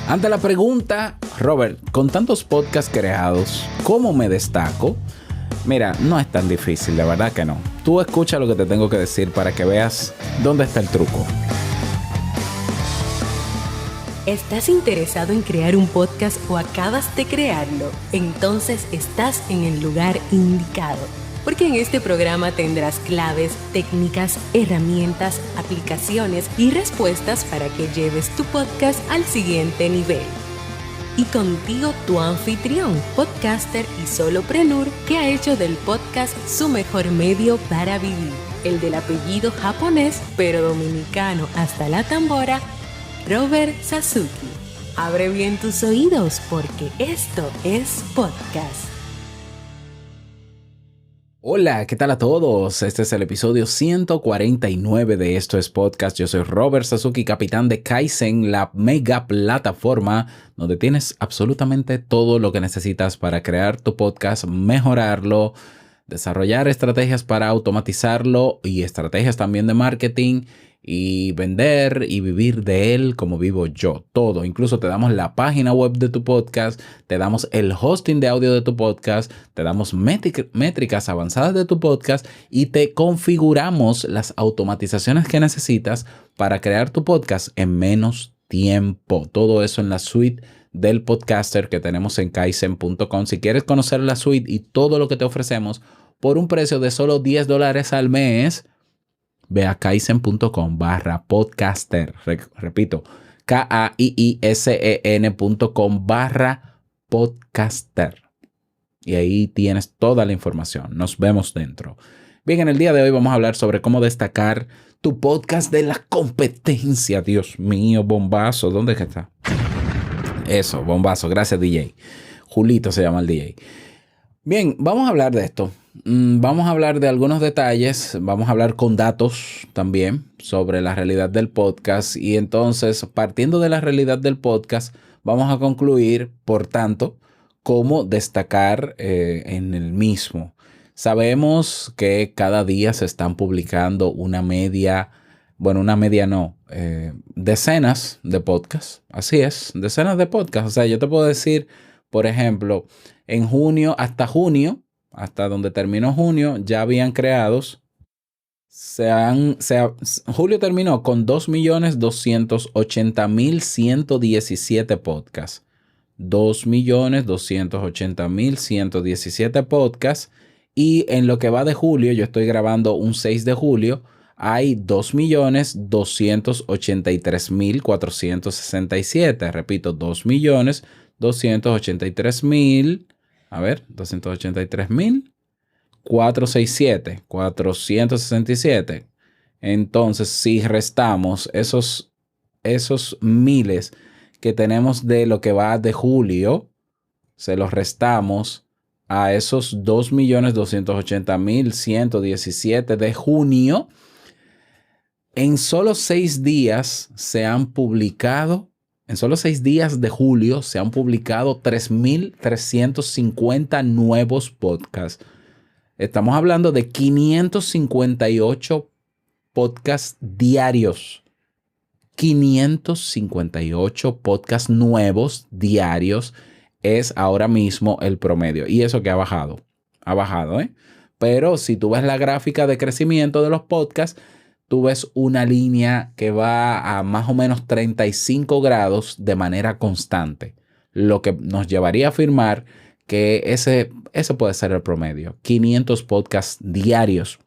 Ante la pregunta, Robert, con tantos podcasts creados, ¿cómo me destaco? Mira, no es tan difícil, de verdad que no. Tú escucha lo que te tengo que decir para que veas dónde está el truco. ¿Estás interesado en crear un podcast o acabas de crearlo? Entonces estás en el lugar indicado. Porque en este programa tendrás claves, técnicas, herramientas, aplicaciones y respuestas para que lleves tu podcast al siguiente nivel. Y contigo tu anfitrión, podcaster y solopreneur que ha hecho del podcast su mejor medio para vivir. El del apellido japonés pero dominicano hasta la tambora, Robert Sasuki. Abre bien tus oídos porque esto es podcast. Hola, ¿qué tal a todos? Este es el episodio 149 de Esto es Podcast. Yo soy Robert Sasuki, capitán de Kaizen, la mega plataforma donde tienes absolutamente todo lo que necesitas para crear tu podcast, mejorarlo, desarrollar estrategias para automatizarlo y estrategias también de marketing y vender y vivir de él como vivo yo. Todo. Incluso te damos la página web de tu podcast, te damos el hosting de audio de tu podcast, te damos métricas avanzadas de tu podcast y te configuramos las automatizaciones que necesitas para crear tu podcast en menos tiempo. Todo eso en la suite del podcaster que tenemos en kaizen.com. Si quieres conocer la suite y todo lo que te ofrecemos por un precio de solo $10 al mes, ve a kaizen.com/podcaster. Repito, KAIISEN.com/podcaster. Y ahí tienes toda la información. Nos vemos dentro. Bien, en el día de hoy vamos a hablar sobre cómo destacar tu podcast de la competencia. Dios mío, bombazo. ¿Dónde es que está? Eso, bombazo. Gracias, DJ. Julito se llama el DJ. Bien, vamos a hablar de esto. Vamos a hablar de algunos detalles, vamos a hablar con datos también sobre la realidad del podcast y entonces, partiendo de la realidad del podcast, vamos a concluir, por tanto, cómo destacar en el mismo. Sabemos que cada día se están publicando decenas de podcasts. Así es, decenas de podcasts. O sea, yo te puedo decir, por ejemplo, en junio, hasta donde terminó junio, ya habían creados. Julio terminó con 2.280.117 podcasts. 2.280.117 podcasts. Y en lo que va de julio, yo estoy grabando un 6 de julio, hay 2.283.467. Repito, 2.283.000. A ver, 467. Entonces, si restamos esos miles que tenemos de lo que va de julio, se los restamos a esos 2.280.117 de junio, en solo 6 días en solo 6 días de julio se han publicado 3.350 nuevos podcasts. Estamos hablando de 558 podcasts diarios. 558 podcasts nuevos diarios es ahora mismo el promedio. Y eso que ha bajado. Ha bajado, ¿eh? Pero si tú ves la gráfica de crecimiento de los podcasts, tú ves una línea que va a más o menos 35 grados de manera constante, lo que nos llevaría a afirmar que ese puede ser el promedio, 500 podcasts diarios.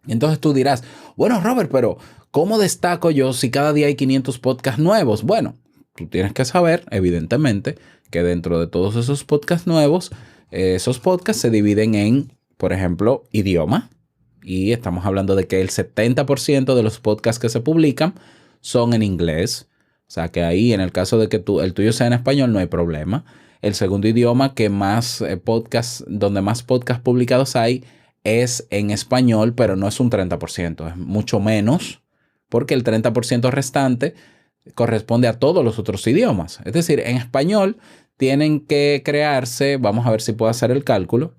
Entonces tú dirás, bueno, Robert, pero ¿cómo destaco yo si cada día hay 500 podcasts nuevos? Bueno, tú tienes que saber, evidentemente, que dentro de todos esos podcasts nuevos, esos podcasts se dividen en, por ejemplo, idioma. Y estamos hablando de que el 70% de los podcasts que se publican son en inglés. O sea que ahí, en el caso de que el tuyo sea en español, no hay problema. El segundo idioma que donde más podcasts publicados hay es en español, pero no es un 30%, es mucho menos, porque el 30% restante corresponde a todos los otros idiomas. Es decir, en español tienen que crearse, vamos a ver si puedo hacer el cálculo.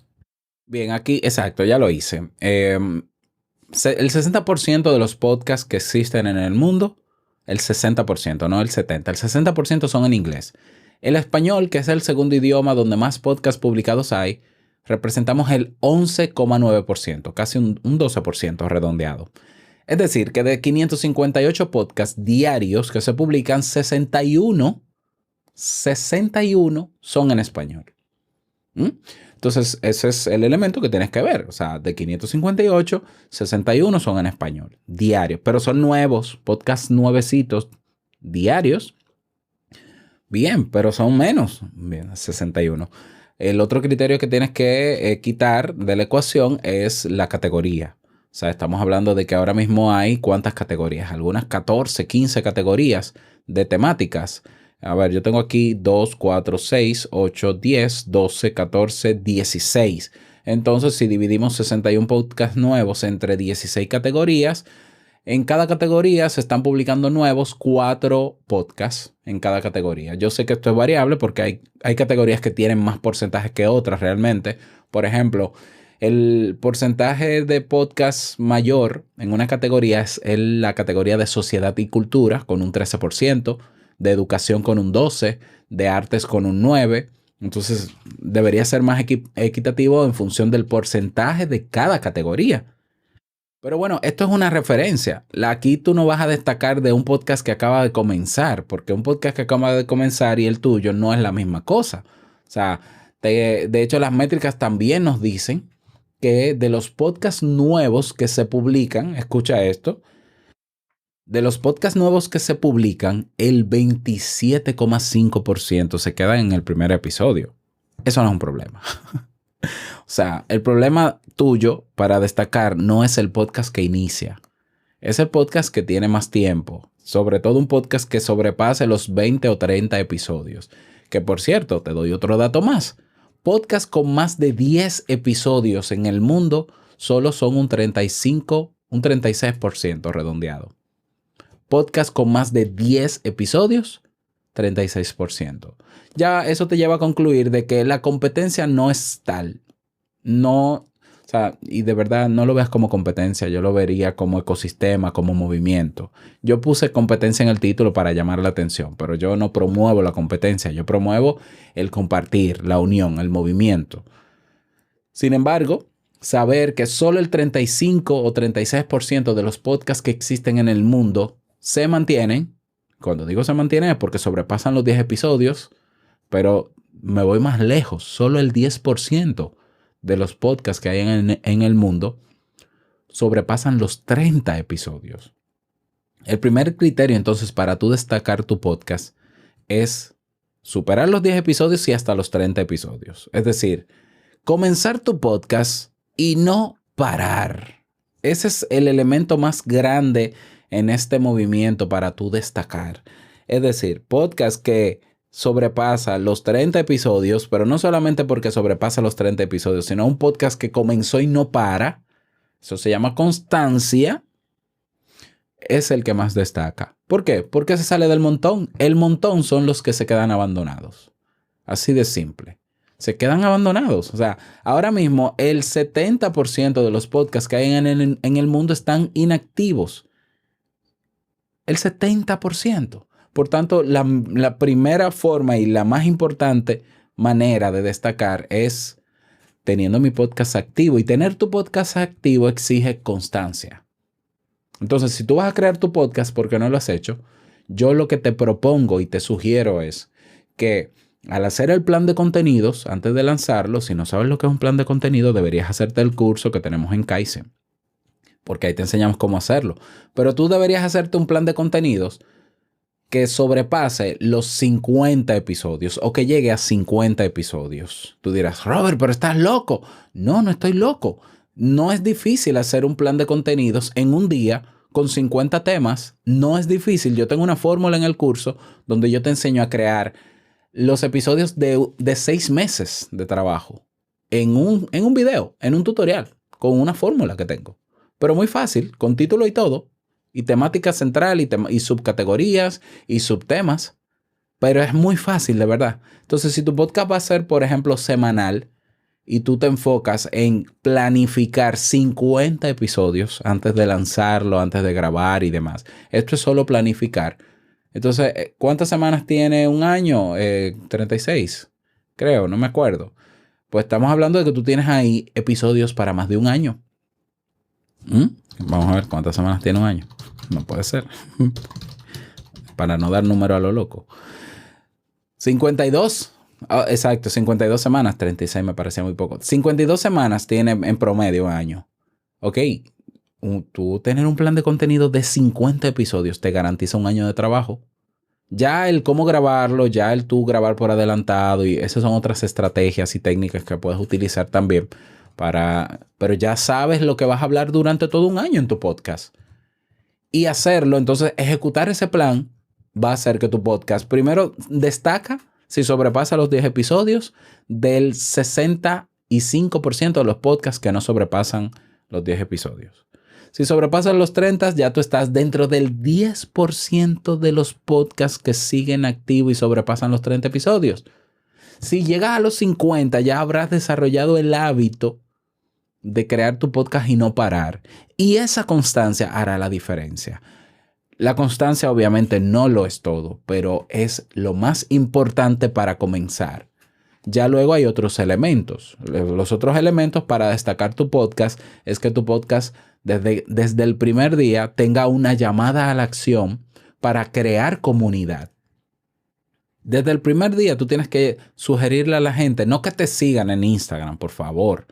Bien, aquí, exacto, ya lo hice. El 60% de los podcasts que existen en el mundo el 60%, no el 70%. El 60% son en inglés. El español, que es el segundo idioma donde más podcasts publicados hay, representamos el 11,9%, casi un 12% redondeado. Es decir, que de 558 podcasts diarios que se publican, 61 son en español. Entonces, ese es el elemento que tienes que ver. O sea, de 558, 61 son en español, diarios. Pero son nuevos, podcasts nuevecitos, diarios. Bien, pero son menos. Bien, 61. El otro criterio que tienes que quitar de la ecuación es la categoría. O sea, estamos hablando de que ahora mismo hay ¿cuántas categorías? Algunas 14, 15 categorías de temáticas. A ver, yo tengo aquí 2, 4, 6, 8, 10, 12, 14, 16. Entonces, si dividimos 61 podcasts nuevos entre 16 categorías, en cada categoría se están publicando nuevos 4 podcasts en cada categoría. Yo sé que esto es variable porque hay categorías que tienen más porcentajes que otras realmente. Por ejemplo, el porcentaje de podcast mayor en una categoría es la categoría de sociedad y cultura con un 13%, de educación con un 12%, de artes con un 9%. Entonces debería ser más equitativo en función del porcentaje de cada categoría. Pero bueno, esto es una referencia. Aquí tú no vas a destacar de un podcast que acaba de comenzar, porque un podcast que acaba de comenzar y el tuyo no es la misma cosa. O sea, de hecho las métricas también nos dicen que de los podcasts nuevos que se publican, escucha esto, de los podcasts nuevos que se publican, el 27,5% se quedan en el primer episodio. Eso no es un problema. O sea, el problema tuyo para destacar no es el podcast que inicia. Es el podcast que tiene más tiempo. Sobre todo un podcast que sobrepase los 20 o 30 episodios. Que por cierto, te doy otro dato más. Podcasts con más de 10 episodios en el mundo solo son un 36% redondeado. Podcast con más de 10 episodios, 36%. Ya eso te lleva a concluir de que la competencia no es tal. No, o sea, y de verdad no lo veas como competencia, yo lo vería como ecosistema, como movimiento. Yo puse competencia en el título para llamar la atención, pero yo no promuevo la competencia, yo promuevo el compartir, la unión, el movimiento. Sin embargo, saber que solo el 35 o 36% de los podcasts que existen en el mundo se mantienen. Cuando digo se mantienen es porque sobrepasan los 10 episodios, pero me voy más lejos. Solo el 10% de los podcasts que hay en el mundo sobrepasan los 30 episodios. El primer criterio entonces para tú destacar tu podcast es superar los 10 episodios y hasta los 30 episodios. Es decir, comenzar tu podcast y no parar. Ese es el elemento más grande en este movimiento para tú destacar. Es decir, podcast que sobrepasa los 30 episodios, pero no solamente porque sobrepasa los 30 episodios, sino un podcast que comenzó y no para. Eso se llama constancia. Es el que más destaca. ¿Por qué? Porque se sale del montón. El montón son los que se quedan abandonados. Así de simple. Se quedan abandonados. O sea, ahora mismo el 70% de los podcasts que hay en el mundo están inactivos. El 70%. Por tanto, la primera forma y la más importante manera de destacar es teniendo mi podcast activo. Y tener tu podcast activo exige constancia. Entonces, si tú vas a crear tu podcast porque no lo has hecho, yo lo que te propongo y te sugiero es que al hacer el plan de contenidos, antes de lanzarlo, si no sabes lo que es un plan de contenido, deberías hacerte el curso que tenemos en Kaizen, porque ahí te enseñamos cómo hacerlo. Pero tú deberías hacerte un plan de contenidos que sobrepase los 50 episodios o que llegue a 50 episodios. Tú dirás, Robert, pero estás loco. No, no estoy loco. No es difícil hacer un plan de contenidos en un día con 50 temas. No es difícil. Yo tengo una fórmula en el curso donde yo te enseño a crear los episodios de 6 meses de trabajo en un video, en un tutorial, con una fórmula que tengo. Pero muy fácil, con título y todo, y temática central y subcategorías y subtemas. Pero es muy fácil, de verdad. Entonces, si tu podcast va a ser, por ejemplo, semanal, y tú te enfocas en planificar 50 episodios antes de lanzarlo, antes de grabar y demás. Esto es solo planificar. Entonces, ¿cuántas semanas tiene un año? 36, creo, no me acuerdo. Pues estamos hablando de que tú tienes ahí episodios para más de un año. Vamos a ver cuántas semanas tiene un año. No puede ser. Para no dar número a lo loco. 52. Exacto, 52 semanas. 36 me parecía muy poco. 52 semanas tiene en promedio un año. Ok. Tú tener un plan de contenido de 50 episodios te garantiza un año de trabajo. Ya el cómo grabarlo, ya el tú grabar por adelantado, y esas son otras estrategias y técnicas que puedes utilizar también pero ya sabes lo que vas a hablar durante todo un año en tu podcast. Y hacerlo, entonces ejecutar ese plan va a hacer que tu podcast primero destaca si sobrepasa los 10 episodios del 65% de los podcasts que no sobrepasan los 10 episodios. Si sobrepasan los 30, ya tú estás dentro del 10% de los podcasts que siguen activos y sobrepasan los 30 episodios. Si llegas a los 50, ya habrás desarrollado el hábito de crear tu podcast y no parar. Y esa constancia hará la diferencia. La constancia obviamente no lo es todo, pero es lo más importante para comenzar. Ya luego hay otros elementos. Los otros elementos para destacar tu podcast es que tu podcast desde el primer día tenga una llamada a la acción para crear comunidad. Desde el primer día tú tienes que sugerirle a la gente, no que te sigan en Instagram, por favor.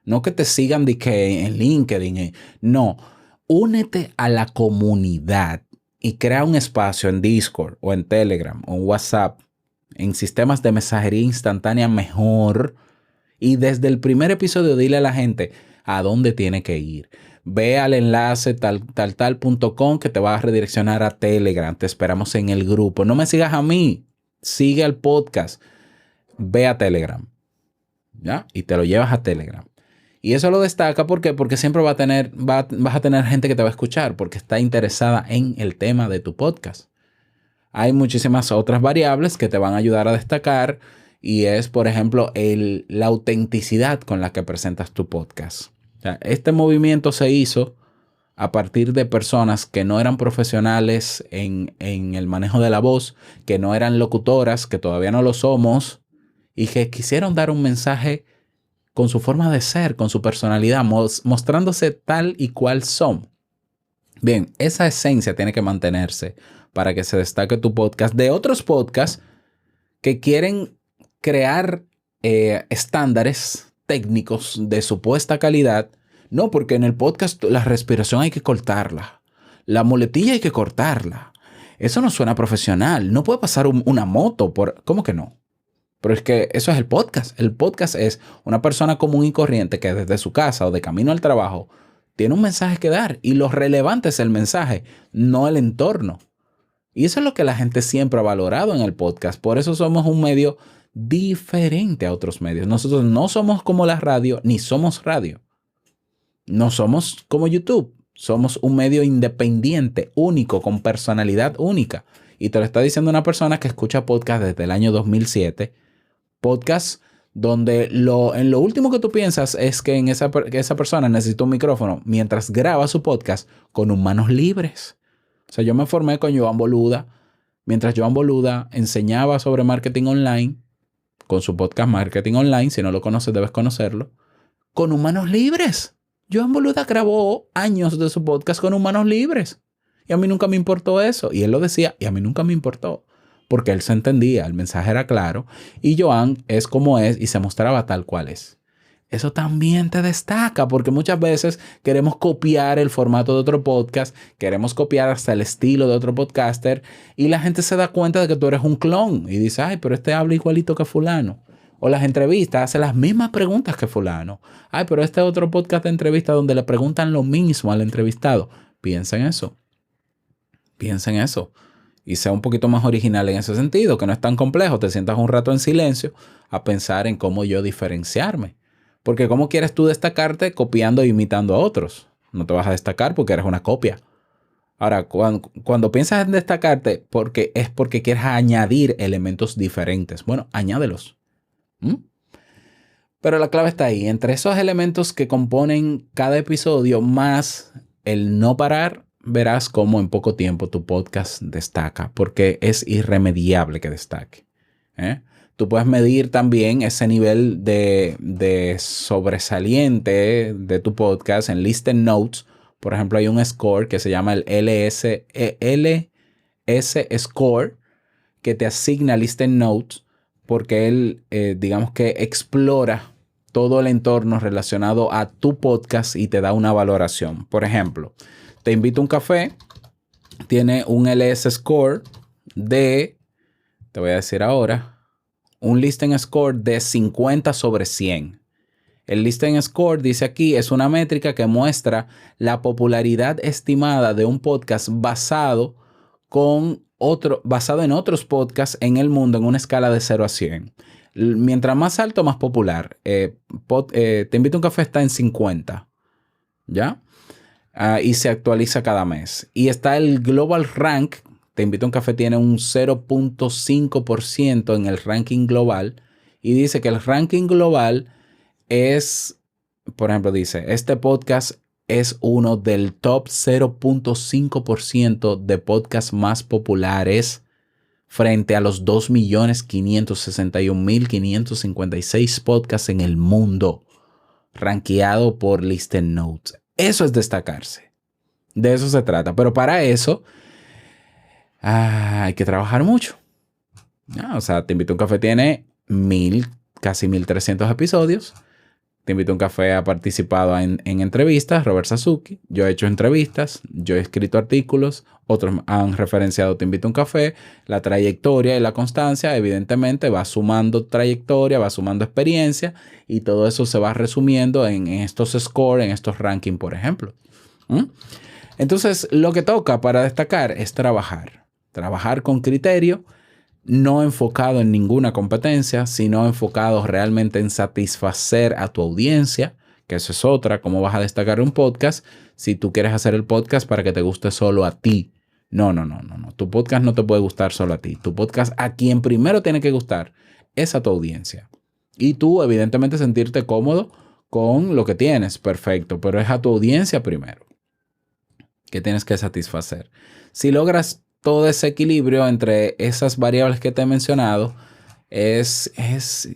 No que te sigan en LinkedIn. No, únete a la comunidad y crea un espacio en Discord o en Telegram o en WhatsApp, en sistemas de mensajería instantánea mejor. Y desde el primer episodio dile a la gente a dónde tiene que ir. Ve al enlace tal.com que te va a redireccionar a Telegram. Te esperamos en el grupo. No me sigas a mí. Sigue al podcast. Ve a Telegram. ¿Ya? Y te lo llevas a Telegram. Y eso lo destaca porque siempre vas a tener gente que te va a escuchar porque está interesada en el tema de tu podcast. Hay muchísimas otras variables que te van a ayudar a destacar y es, por ejemplo, la autenticidad con la que presentas tu podcast. O sea, este movimiento se hizo a partir de personas que no eran profesionales en el manejo de la voz, que no eran locutoras, que todavía no lo somos y que quisieron dar un mensaje con su forma de ser, con su personalidad, mostrándose tal y cual son. Bien, esa esencia tiene que mantenerse para que se destaque tu podcast de otros podcasts que quieren crear estándares técnicos de supuesta calidad. No, porque en el podcast la respiración hay que cortarla, la muletilla hay que cortarla. Eso no suena profesional. No puede pasar una moto por... ¿Cómo que no? Pero es que eso es el podcast. El podcast es una persona común y corriente que desde su casa o de camino al trabajo tiene un mensaje que dar y lo relevante es el mensaje, no el entorno. Y eso es lo que la gente siempre ha valorado en el podcast. Por eso somos un medio diferente a otros medios. Nosotros no somos como la radio, ni somos radio. No somos como YouTube. Somos un medio independiente, único, con personalidad única. Y te lo está diciendo una persona que escucha podcast desde el año 2007. Podcast donde en lo último que tú piensas es que esa persona necesita un micrófono mientras graba su podcast con manos libres. O sea, yo me formé con Joan Boluda mientras Joan Boluda enseñaba sobre marketing online con su podcast Marketing Online. Si no lo conoces, debes conocerlo. Con manos libres. Joan Boluda grabó años de su podcast con manos libres. Y a mí nunca me importó eso. Y él lo decía y a mí nunca me importó. Porque él se entendía, el mensaje era claro y Joan es como es y se mostraba tal cual es. Eso también te destaca porque muchas veces queremos copiar el formato de otro podcast, queremos copiar hasta el estilo de otro podcaster y la gente se da cuenta de que tú eres un clon y dice, ay, pero este habla igualito que fulano. O las entrevistas hace las mismas preguntas que fulano. Ay, pero este otro podcast de entrevista donde le preguntan lo mismo al entrevistado. Piensa en eso. Piensa en eso. Y sea un poquito más original en ese sentido, que no es tan complejo. Te sientas un rato en silencio a pensar en cómo yo diferenciarme. Porque ¿cómo quieres tú destacarte copiando e imitando a otros? No te vas a destacar porque eres una copia. Ahora, cuando piensas en destacarte, es porque quieres añadir elementos diferentes. Bueno, añádelos. Pero la clave está ahí. Entre esos elementos que componen cada episodio, más el no parar, verás cómo en poco tiempo tu podcast destaca, porque es irremediable que destaque. Tú puedes medir también ese nivel de sobresaliente de tu podcast en Listen Notes. Por ejemplo, hay un score que se llama el LS Score que te asigna Listen Notes porque él, digamos que explora todo el entorno relacionado a tu podcast y te da una valoración. Por ejemplo, Te Invito a un Café tiene un LS Score de, te voy a decir ahora, un Listen Score de 50 sobre 100. El Listen Score, dice aquí, es una métrica que muestra la popularidad estimada de un podcast basado en otros podcasts en el mundo en una escala de 0 a 100. Mientras más alto, más popular. Te Invito a un Café está en 50, ¿ya? Y se actualiza cada mes. Y está el Global Rank. Te Invito a un Café tiene un 0.5% en el ranking global. Y dice que el ranking global es, por ejemplo, dice, este podcast es uno del top 0.5% de podcasts más populares frente a los 2.561.556 podcasts en el mundo, rankeado por Listen Notes. Eso es destacarse. De eso se trata. Pero para eso hay que trabajar mucho. O sea, Te Invito a un Café tiene casi 1.300 episodios. Te Invito a un Café ha participado en entrevistas, Robert Sasuki. Yo he hecho entrevistas, yo he escrito artículos, otros han referenciado Te Invito a un Café. La trayectoria y la constancia, evidentemente, va sumando trayectoria, va sumando experiencia y todo eso se va resumiendo en estos scores, en estos rankings, por ejemplo. Entonces, lo que toca para destacar es trabajar con criterio, no enfocado en ninguna competencia, sino enfocado realmente en satisfacer a tu audiencia, que eso es otra. ¿Cómo vas a destacar un podcast si tú quieres hacer el podcast para que te guste solo a ti? No. Tu podcast no te puede gustar solo a ti. Tu podcast, a quien primero tiene que gustar es a tu audiencia. Y tú, evidentemente, sentirte cómodo con lo que tienes, perfecto, pero es a tu audiencia primero que tienes que satisfacer. Si logras todo ese equilibrio entre esas variables que te he mencionado, es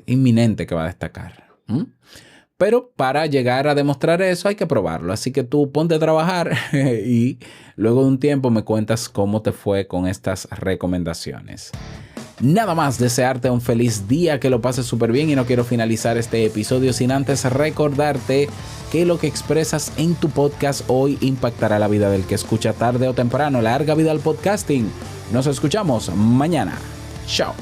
inminente que va a destacar. Pero para llegar a demostrar eso hay que probarlo. Así que tú ponte a trabajar y luego de un tiempo me cuentas cómo te fue con estas recomendaciones. Nada más, desearte un feliz día, que lo pases súper bien, y no quiero finalizar este episodio sin antes recordarte que lo que expresas en tu podcast hoy impactará la vida del que escucha tarde o temprano. Larga vida al podcasting. Nos escuchamos mañana. Chao.